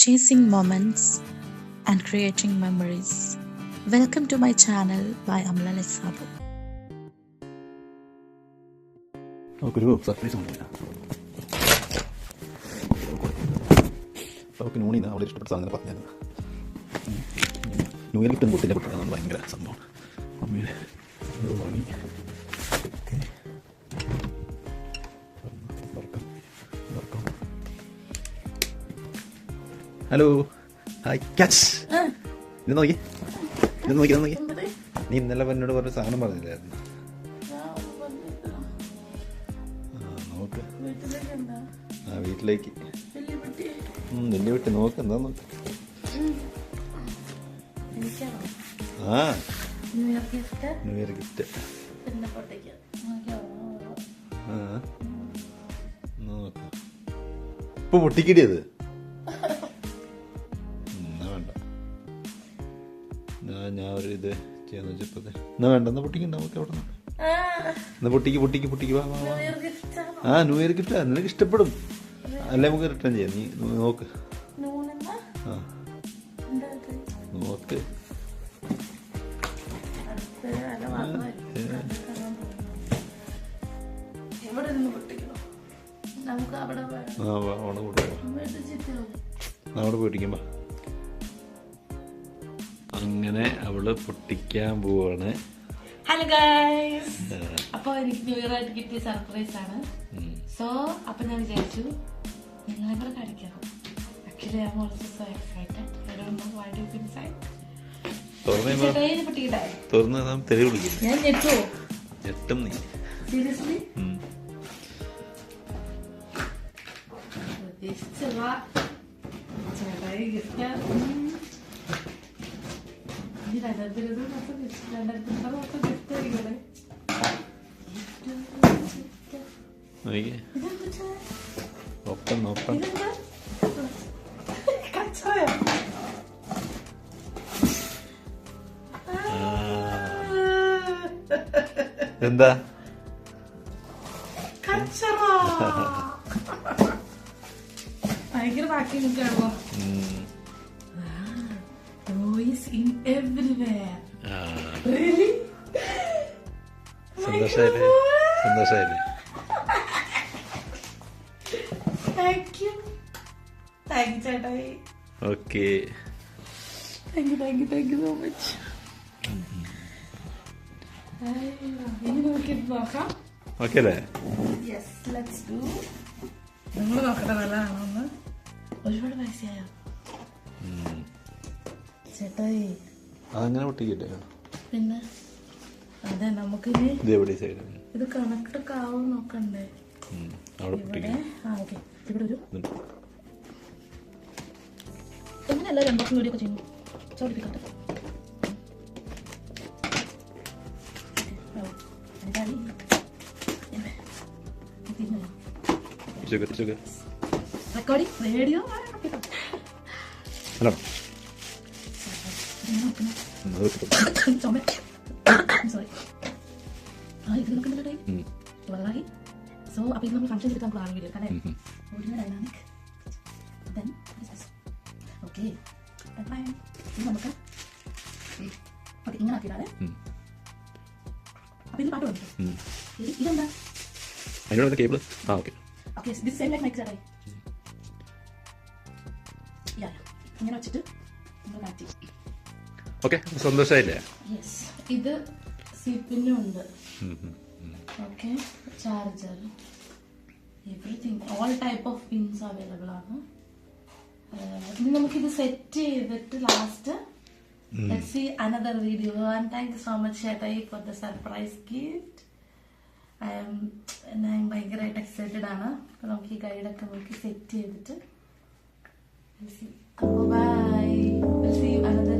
chasing moments and creating memories. Welcome to my channel by Amla Lesabu. നമുക്കൊരു surprise ഉണ്ട്. അവർക്ക് നൂണിന്ന് അവിടെ ഇഷ്ടപ്പെട്ട സാധനം പറഞ്ഞായിരുന്നു. ന്യൂ ഇയർ കിട്ടും കുട്ടിൻ്റെ കുട്ടികളാണ് ഭയങ്കര സംഭവം. അമ്മയുടെ വാങ്ങി ഹലോ ഹായ് ക്യാച്ച്. ഇത് നോക്കി നീ ഇന്നലെ എന്നോട് പറഞ്ഞ സാധനം പറഞ്ഞില്ലായിരുന്നു. നോക്ക് ആ വീട്ടിലേക്ക് വലിയ വീട്ടിൽ നോക്ക് എന്താ നോക്ക്. ആ ന്യൂ ഇയർ ഗിഫ്റ്റ് നോക്ക്. ഇപ്പൊ പൊട്ടിക്കിടിയത് വേണ്ട. ഞാൻ ഒരു ഇത് ചെയ്യാന്ന് വെച്ചപ്പോ എന്നാ വേണ്ട എന്നാ പൊട്ടിക്കണ്ട. നമുക്ക് എവിടെ എന്നാ പൊട്ടിക്ക് വാ. ആ ന്യൂ ഇയർ ഗിഫ്റ്റ് നിനക്ക് ഇഷ്ടപ്പെടും. അല്ലെ നമുക്ക് റിട്ടേൺ ചെയ്യാം. നീ നോക്ക്. ആ നോക്ക്. അവിടെ പൊട്ടിക്കുമ്പോ അങ്ങനെ അവള് പൊട്ടിക്കാൻ പോവാണ്. ഹലോ ഗൈസ്, അപ്പൊ എനിക്ക് ന്യൂ ഇയർ ആയിട്ട് കിട്ടിയ സർപ്രൈസ് ആണ്. സോ അപ്പൊ ഞാൻ വിചാരിച്ചു നിങ്ങളെ കൂടെ കാണിക്കണം. Actually I am also so excited. I don't know why do you inside. ഞാൻ ഞെട്ടോ ഞെട്ടും നീ സീരിയസ്ലി. ചേട്ടായി ഗിഫ്റ്റ് എന്താ ഭയങ്കര ബാക്കി നിൽക്കാണോ. സന്തോഷായില്ലേ? Thank you ചേട്ടായി. Okay thank you so much. ഇനി നോക്കിയിട്ട് നോക്കാം. ഓക്കെ അല്ലേ? Yes, let's do. നിങ്ങൾ നോക്കട്ടെ നല്ലതാണോന്ന്. ഒരുപാട് പൈസയായോ ചേട്ടായി? അങ്ങനെ പൊട്ടിക്കിട്ടേ. പിന്നെ അതെ നമുക്കിനി ഇത് കണക്ട് ആവും നോക്കണ്ടേ. ഇവിടെ ഓക്കെ. ഇവിടെ ഒരു എങ്ങനെയല്ല രണ്ടാമത്തെ വീഡിയോ ഒക്കെ ചെയ്യുന്നു. ചോദിപ്പിക്കട്ടെ. Recording radio hello sorry. ഇത് നോക്കണ്ടേ വല്ലാഹി. സോ അപ്പൊ ഇത് നമ്മൾ ഫംഗ്ഷൻ ചെയ്തിട്ട് നമുക്ക് കാണാൻ വീഡിയോ അല്ലേ. Dynamic okay. ഇത് നമുക്ക് ഓക്കെ ഇങ്ങനെ ആക്കിയിട്ടാണ്. അപ്പൊ ഇത് പാട്ട് വന്നിട്ട് ഇതെന്താ കേബിൾ. ആ okay okay. This same like mic ചേട്ടായി. ഇങ്ങനെ വെച്ചിട്ട് നമ്മൾ മാറ്റി. ഓക്കെ സന്തോഷമായില്ലേ? യെസ്. ഇത് സിപ്പിനും ഉണ്ട്. Okay. Charger everything all type of pins available ആണ്. ഇനി നമുക്കിത് സെറ്റ് ചെയ്തിട്ട് last let's see another video. And thank you so much ചേട്ടായി ഫോർ ദ സർപ്രൈസ് ഗിഫ്റ്റ്. ഞാൻ ഭയങ്കരമായിട്ട് എക്സൈറ്റഡ് ആണ്. അപ്പൊ നമുക്ക് ഈ ഗൈഡൊക്കെ നോക്കി സെറ്റ് ചെയ്തിട്ട് bye. Will see you another